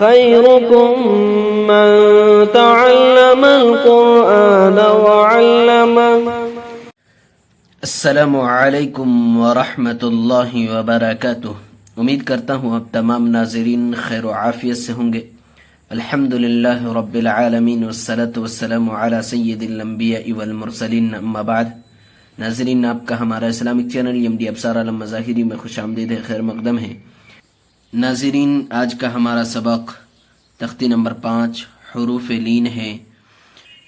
خيركم من تعلم القرآن وعلمه. السلام علیکم ورحمۃ اللہ وبرکاتہ. امید کرتا ہوں آپ تمام ناظرین خیر و عافیت سے ہوں گے. الحمدللہ رب العالمین والصلاة والسلام علی سید الانبیاء والمرسلین، اما بعد. ناظرین، آپ کا ہمارا اسلامک چینل MD ابصار عالم مظاہری میں خوش آمدید ہے، خیر مقدم ہے. ناظرین، آج کا ہمارا سبق تختی نمبر 5 حروف لین ہے.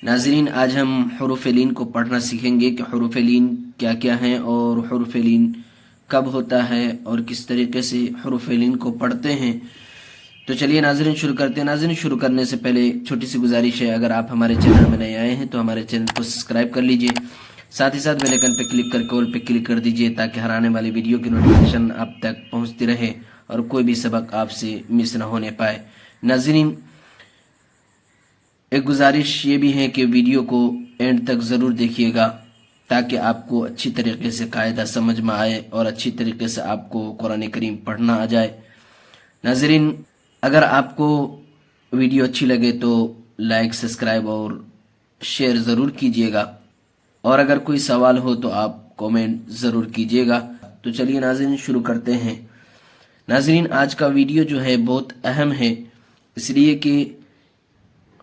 ناظرین، آج ہم حروف لین کو پڑھنا سیکھیں گے کہ حروف لین کیا کیا ہیں اور حروف لین کب ہوتا ہے اور کس طریقے سے حروف لین کو پڑھتے ہیں. تو چلیے ناظرین شروع کرتے ہیں. ناظرین، شروع کرنے سے پہلے چھوٹی سی گزارش ہے، اگر آپ ہمارے چینل میں نئے آئے ہیں تو ہمارے چینل کو سبسکرائب کر لیجئے، ساتھ ہی ساتھ بیل آئیکن پہ کلک کر کے آل پہ کلک کر دیجئے تاکہ ہر آنے والی ویڈیو کی نوٹیفیکیشن آپ تک پہنچتی رہے اور کوئی بھی سبق آپ سے مس نہ ہونے پائے. ناظرین، ایک گزارش یہ بھی ہے کہ ویڈیو کو اینڈ تک ضرور دیکھیے گا تاکہ آپ کو اچھی طریقے سے قاعدہ سمجھ میں آئے اور اچھی طریقے سے آپ کو قرآن کریم پڑھنا آ جائے. ناظرین، اگر آپ کو ویڈیو اچھی لگے تو لائک، سبسکرائب اور شیئر ضرور کیجیے گا، اور اگر کوئی سوال ہو تو آپ کومنٹ ضرور کیجیے گا. تو چلیے ناظرین شروع کرتے ہیں. ناظرین، آج کا ویڈیو جو ہے بہت اہم ہے، اس لیے کہ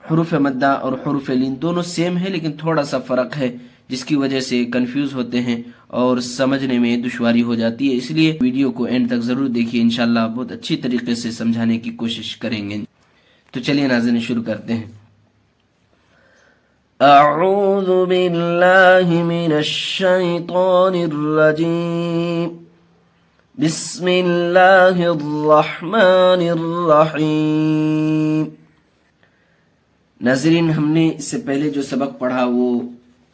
حروف مدہ اور حروف لین دونوں سیم ہے لیکن تھوڑا سا فرق ہے، جس کی وجہ سے کنفیوز ہوتے ہیں اور سمجھنے میں دشواری ہو جاتی ہے. اس لیے ویڈیو کو اینڈ تک ضرور دیکھیے، انشاءاللہ بہت اچھی طریقے سے سمجھانے کی کوشش کریں گے. تو چلیے ناظرین شروع کرتے ہیں. اعوذ باللہ من الشیطان الرجیم. بسم اللہ الرحمن الرحیم. ناظرین، ہم نے اس سے پہلے جو سبق پڑھا وہ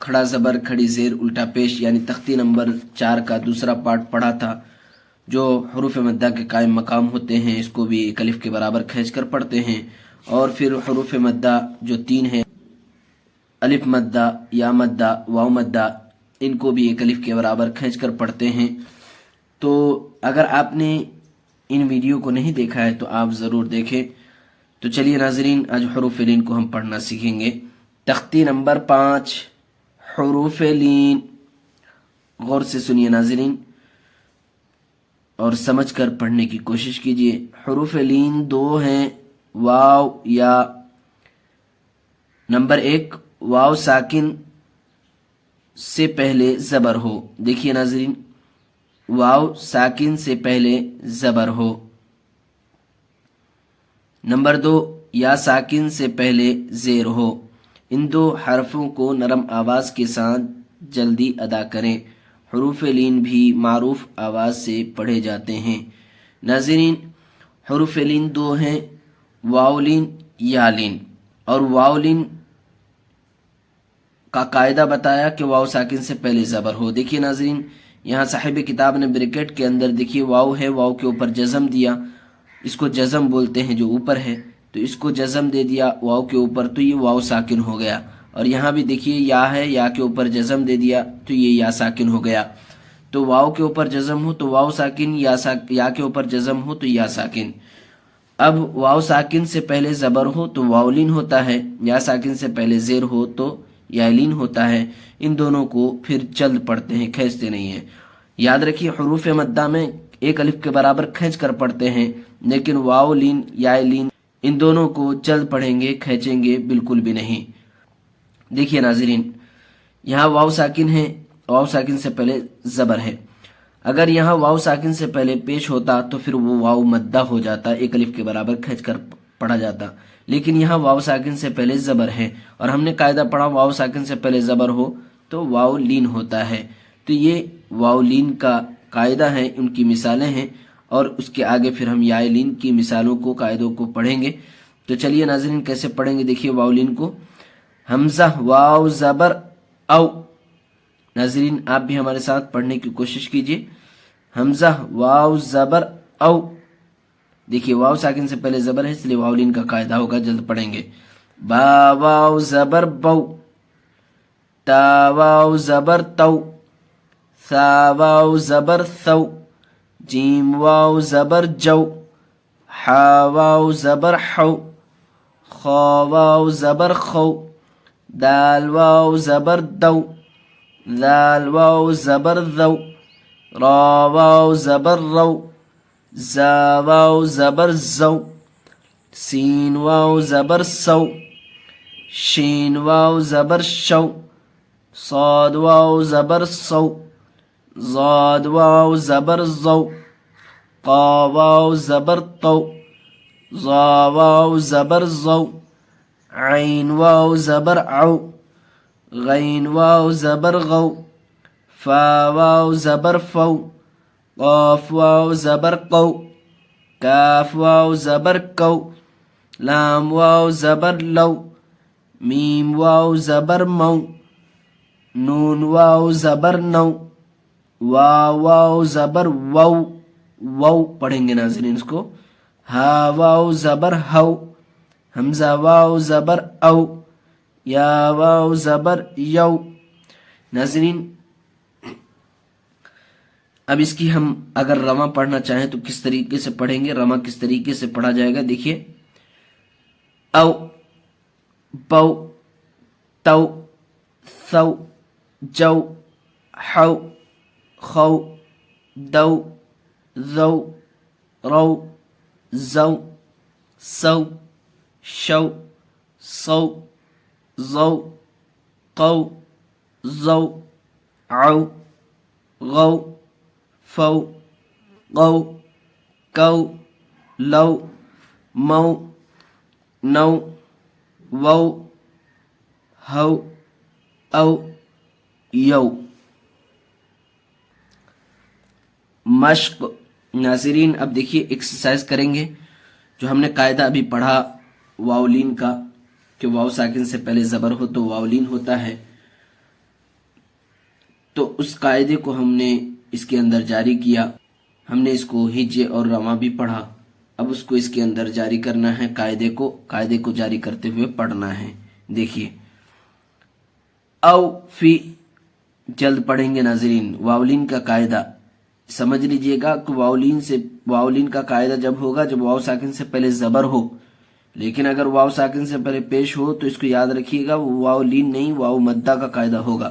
کھڑا زبر کھڑی زیر الٹا پیش یعنی تختی نمبر 4 کا دوسرا پارٹ پڑھا تھا، جو حروف مدہ کے قائم مقام ہوتے ہیں اس کو بھی ایک الف کے برابر کھینچ کر پڑھتے ہیں، اور پھر حروف مدہ جو 3 ہیں، الف مدہ، یا مدہ، واو مدہ، ان کو بھی ایک الف کے برابر کھینچ کر پڑھتے ہیں. تو اگر آپ نے ان ویڈیو کو نہیں دیکھا ہے تو آپ ضرور دیکھیں. تو چلیے ناظرین آج حروف لین کو ہم پڑھنا سیکھیں گے. تختی نمبر 5 حروف لین. غور سے سنیے ناظرین اور سمجھ کر پڑھنے کی کوشش کیجیے. حروف لین 2 ہیں، واو یا. نمبر 1، واو ساکن سے پہلے زبر ہو. دیکھیے ناظرین، واو ساکن سے پہلے زبر ہو. نمبر 2، یا ساکن سے پہلے زیر ہو. ان 2 حرفوں کو نرم آواز کے ساتھ جلدی ادا کریں. حروف لین بھی معروف آواز سے پڑھے جاتے ہیں. ناظرین، حروف لین 2 ہیں، واو لین، یا لین. اور واو لین کا قاعدہ بتایا کہ واو ساکن سے پہلے زبر ہو. دیکھیے ناظرین، یہاں صاحب کتاب نے بریکٹ کے اندر دیکھیے واو ہے، واو کے اوپر جزم دیا، اس کو جزم بولتے ہیں جو اوپر ہے، تو اس کو جزم دے دیا واو کے اوپر تو یہ واو ساکن ہو گیا. اور یہاں بھی دیکھیے یا ہے، یا کے اوپر جزم دے دیا تو یہ یا ساکن ہو گیا. تو واو کے اوپر جزم ہو تو واو ساکن، یا کے اوپر جزم ہو تو یا ساکن. اب واو ساکن سے پہلے زبر ہو تو واو لین ہوتا ہے، یا ساکن سے پہلے زیر ہو تو یا لین ہوتا ہے. ان دونوں کو پھر جلد پڑھتے ہیں، کھینچتے نہیں ہیں. یاد رکھیے حروف مدہ میں ایک الف کے برابر کھینچ کر پڑھتے ہیں، لیکن واو لین، یا لین، ان دونوں کو جلد پڑھیں گے، کھینچیں گے بالکل بھی نہیں. دیکھیے ناظرین، یہاں واو ساکن ہے، واو ساکن سے پہلے زبر ہے. اگر یہاں واو ساکن سے پہلے پیش ہوتا تو پھر وہ واو مدہ ہو جاتا، ایک الف کے برابر کھینچ کر پڑھا جاتا. لیکن یہاں واو ساکن سے پہلے زبر ہے، اور ہم نے قاعدہ پڑھا واو ساکن سے پہلے زبر ہو تو واو لین ہوتا ہے. تو یہ واو لین کا قاعدہ ہے، ان کی مثالیں ہیں، اور اس کے آگے پھر ہم یا لین کی مثالوں کو، قاعدوں کو پڑھیں گے. تو چلیے ناظرین کیسے پڑھیں گے. دیکھیے واو لین کو، حمزہ واو زبر او. ناظرین آپ بھی ہمارے ساتھ پڑھنے کی کوشش کیجیے. حمزہ واو زبر او. دیکھیے واو ساکن سے پہلے زبر ہے اس لیے واو لین کا قاعدہ ہوگا، جلد پڑھیں گے. با واو زبر بو. تا واو زبر تو. ثا واو زبر ثو. جیم واو زبر جو. حا واو زبر حو، خا واو زبر خو، دال واو زبر دو، ذال واو زبر ذو، را واو زبر رو، زا واو زبر زو، سین واو زبر سو، شین واو زبر شو، صاد واو زبر صو، ضاد واو زبر زو، قا واو زبر طو، ظا واو زبر زو، عین واو زبر عو، غین واو زبر غو، فا واو زبر فو، قاف واو زبر قو، کاف واو زبر کو، لام واو زبر لو، میم واو زبر مو، نون واو زبر نو، واو واو زبر وو، وو پڑھیں گے ناظرین اس کو، ہا واو زبر ہو، حمزہ واو زبر او، یا واو زبر یو۔ ناظرین اب اس کی ہم اگر رواں پڑھنا چاہیں تو کس طریقے سے پڑھیں گے، رواں کس طریقے سے پڑھا جائے گا، دیکھیے او، بو، تو، ثو، جو، حو، خو، دو، ذو، رو، زو، سو، شو، صو، ضو، قو، ضو، عو، غو، فو، قو، کو، لو، مو، نو، وو، ہو، او، یو۔ مشق ناظرین اب دیکھیے ایکسرسائز کریں گے، جو ہم نے قاعدہ ابھی پڑھا واولین کا کہ واو ساکن سے پہلے زبر ہو تو واولین ہوتا ہے، تو اس قاعدے کو ہم نے اس کے اندر جاری کیا، ہم نے اس کو ہجے اور رواں بھی پڑھا، اب اس کو اس کے اندر جاری کرنا ہے، قاعدے کو جاری کرتے ہوئے پڑھنا ہے۔ دیکھیے او فی، جلد پڑھیں گے ناظرین، واولین کا قاعدہ سمجھ لیجئے گا کہ واولین کا قاعدہ جب ہوگا جب واو ساکن سے پہلے زبر ہو، لیکن اگر واو ساکن سے پہلے پیش ہو تو اس کو یاد رکھیے گا وہ واولین نہیں، واو مدہ کا قاعدہ ہوگا۔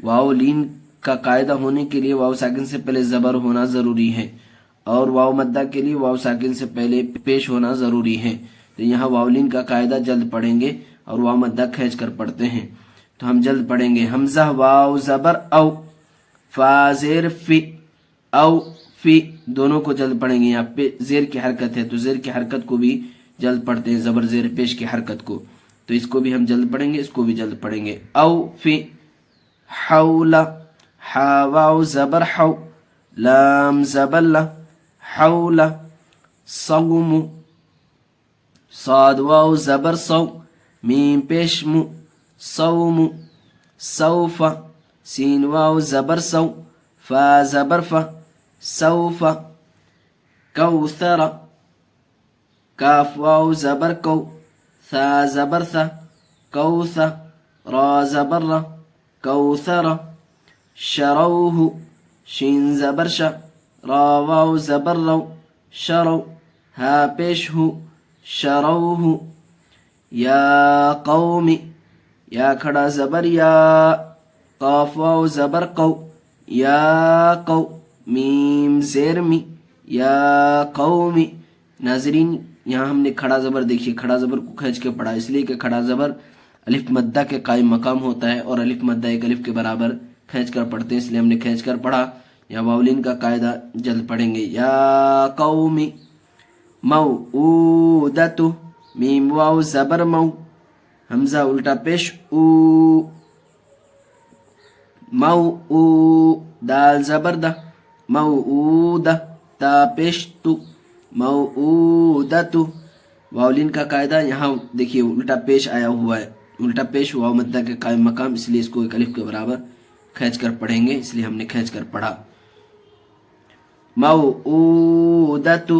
واولین کا قاعدہ ہونے کے لیے واو ساکن سے پہلے زبر ہونا ضروری ہے، اور واو مدہ کے لیے واو ساکن سے پہلے پیش ہونا ضروری ہے، تو یہاں واولین کا قاعدہ جلد پڑھیں گے اور واو مدہ کھینچ کر پڑھتے ہیں، تو ہم جلد پڑھیں گے۔ حمزہ واو زبر او، فا زیر فی، او فی، دونوں کو جلد پڑھیں گے، یہاں پہ زیر کی حرکت ہے تو زیر کی حرکت کو بھی جلد پڑھتے ہیں، زبر زیر پیش کی حرکت کو، تو اس کو بھی ہم جلد پڑھیں گے، اس کو بھی جلد پڑھیں گے۔ او فی، حول، حا واو زبر حو، لام زبر لا، حول، صوم، صاد واو زبر صو، میم پیش مو، صوم، سوف، سین واو زبر سو، فا زبر فا، سوف، کوثر، کاف واو زبر کو، ثا زبر ثا، کوث، را زبر را، کوثر، شروه، شین زبر شا، را واو زبر رو، شرو، ہا پیش ہو، شروه، یا قوم، یا کھڑا زبر یا، قاف واو زبر قو، یا قو، میم زیر می، یا قومی۔ ناظرین یہاں ہم نے کھڑا زبر دیکھیے، کھڑا زبر کو کھینچ کے پڑھا، اس لیے کہ کھڑا زبر الف مدہ کے قائم مقام ہوتا ہے، اور الف مدہ ایک الف کے برابر کھینچ کر پڑھتے ہیں، اس لیے ہم نے کھینچ کر پڑھا۔ یا واولین کا قاعدہ جلد پڑھیں گے، یا قومی، موعودۃ، میم واو زبر مو، حمزہ الٹا پیش او، مو او، دال زبر دا، موعودہ، تا پیش تو، موعودۃ۔ واولین کا قاعدہ یہاں دیکھیے الٹا پیش آیا ہوا ہے، الٹا پیش واو مدہ کے قائم مقام، اس لیے اس کو ایک الف کے برابر کھینچ کر پڑھیں گے، اس لیے ہم نے کھینچ کر پڑھا۔ موعودۃ